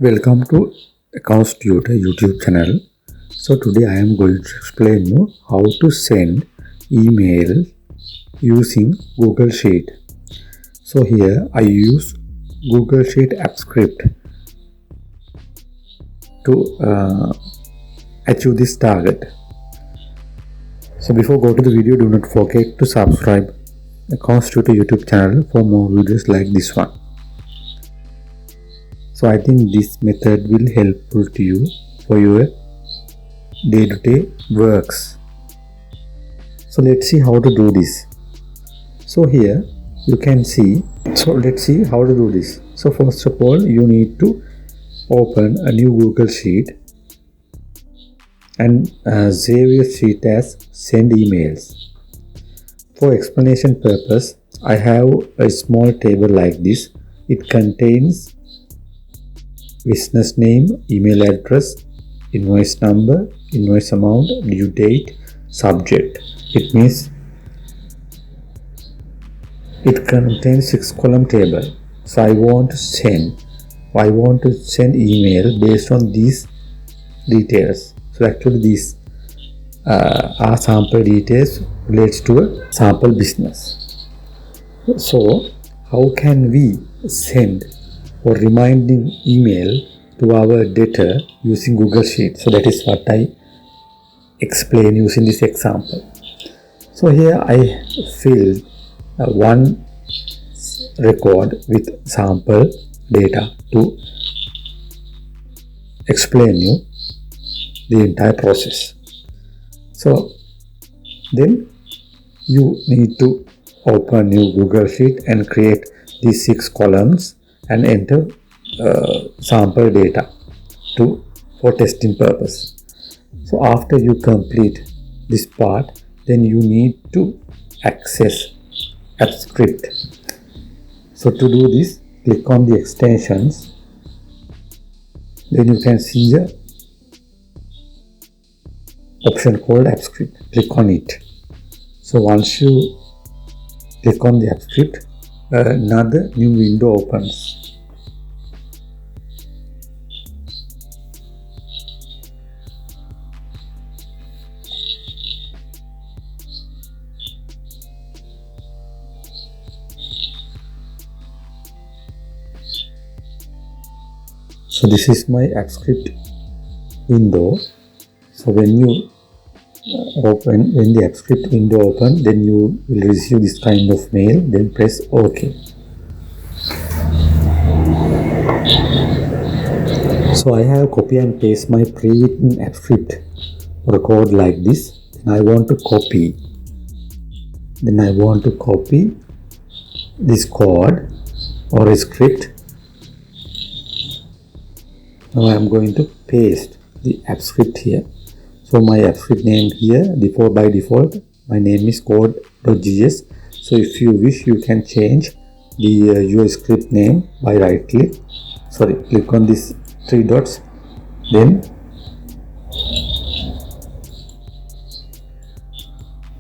Welcome to Accounts Tutor YouTube channel. So today I am going to explain you how to send email using Google Sheet. So here I use Google Sheet app script to achieve this target. So before go to the video, do not forget to subscribe Accounts Tutor YouTube channel for more videos like this one. So I think this method will helpful to you for your day-to-day works. So let's see how to do this. So here you can see. So let's see how to do this. So first of all, you need to open a new Google Sheet and save your sheet as send emails. For explanation purpose, I have a small table like this. It contains business name, email address, invoice number, invoice amount, due date, subject. It means it contains 6-column table. So I want to send email based on these details. So actually these are sample details relates to a sample business. So how can we send or reminding email to our debtor using Google Sheet? So that is what I explain using this example. So here I filled one record with sample data to explain you the entire process. So then you need to open new Google Sheet and create these 6 columns and enter sample data for testing purpose. So after you complete this part, then you need to access app script. So to do this, click on the extensions. Then you can see the option called app script. Click on it. So once you click on the app script, another new window opens. So this is my app script window. So when you when the app script window open, then you will receive this kind of mail. Then press OK. So I have copy and paste my pre-written app script record like this. Then I want to copy. This code or a script. Now I am going to paste the app script here. So my app script name here, by default, my name is code.js. So if you wish, you can change the your script name by click on these 3 dots. Then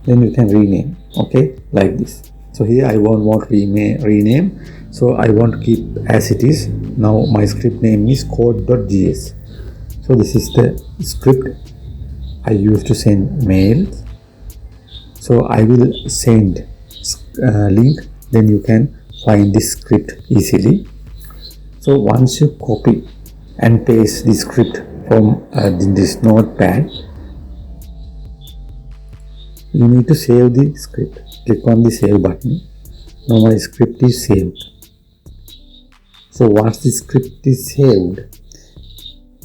you can rename, okay, like this. So here I won't rename. So I want to keep as it is. Now my script name is code.js. So this is the script I use to send mails. So I will send link, then you can find this script easily. So once you copy and paste the script from this notepad, you need to save the script. Click on the save button. Now my script is saved. So once the script is saved,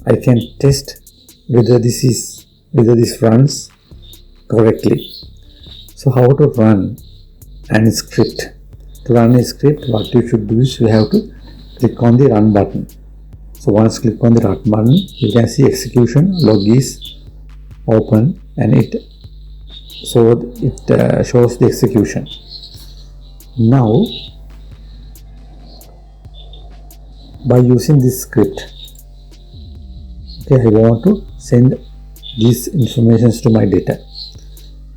I can test whether this runs correctly. So how to run a script? To run a script, what you should do is you have to click on the run button. So once click on the run button, you can see execution log is open and it shows the execution. Now by using this script, okay, I want to send these informations to my data.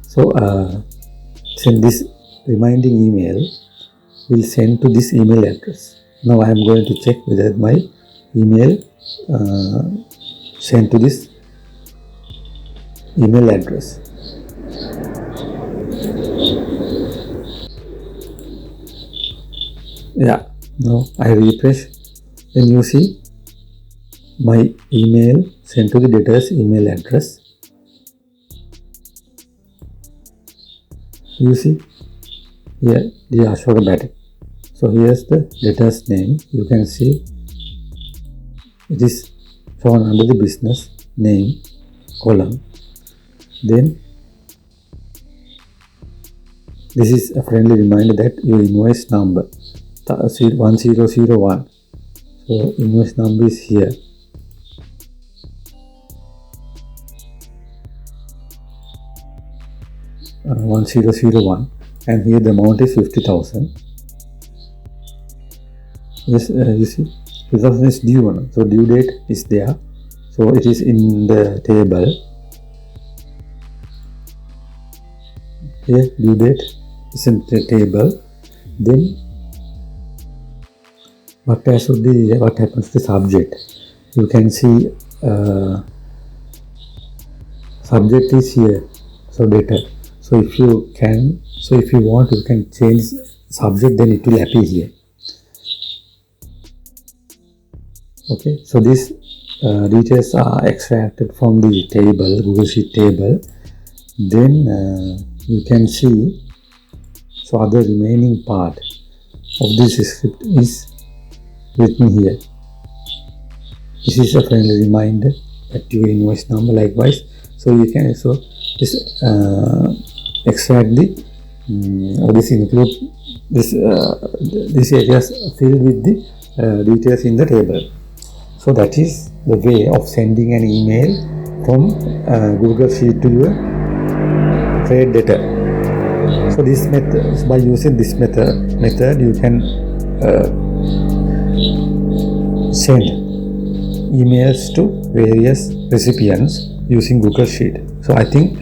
So send this reminding email will send to this email address. Now I am going to check whether my email sent to this email address. Yeah, now I refresh, then you see my email sent to the debtor's email address. You see here the Ashoka Batik. So here's the debtor's name. You can see it is shown under the business name column. Then this is a friendly reminder that your invoice number 1001. So invoice number is here. Uh, 1001, and here the amount is 50,000. Yes, you see 50,000 is due one, so due date is there, so it is in the table. Here due date is in the table. Then what happens to the subject? You can see subject is here, so debtor. So if you want, you can change subject, then it will appear here. Okay, so these details are extracted from the table, Google Sheet table. Then you can see, so other remaining part of this script is written here. This is a friendly reminder that your invoice number likewise. So you can also extract the or this include this areas filled with the details in the table. So that is the way of sending an email from Google Sheet to your trade debtor. So this method, by using this method you can send emails to various recipients using Google Sheet. So I think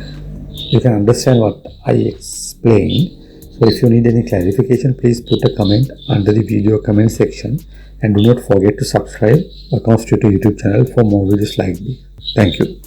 you can understand what I explained. So if you need any clarification, please put a comment under the video comment section, and do not forget to subscribe Accounts Tutor YouTube channel for more videos like this. Thank you.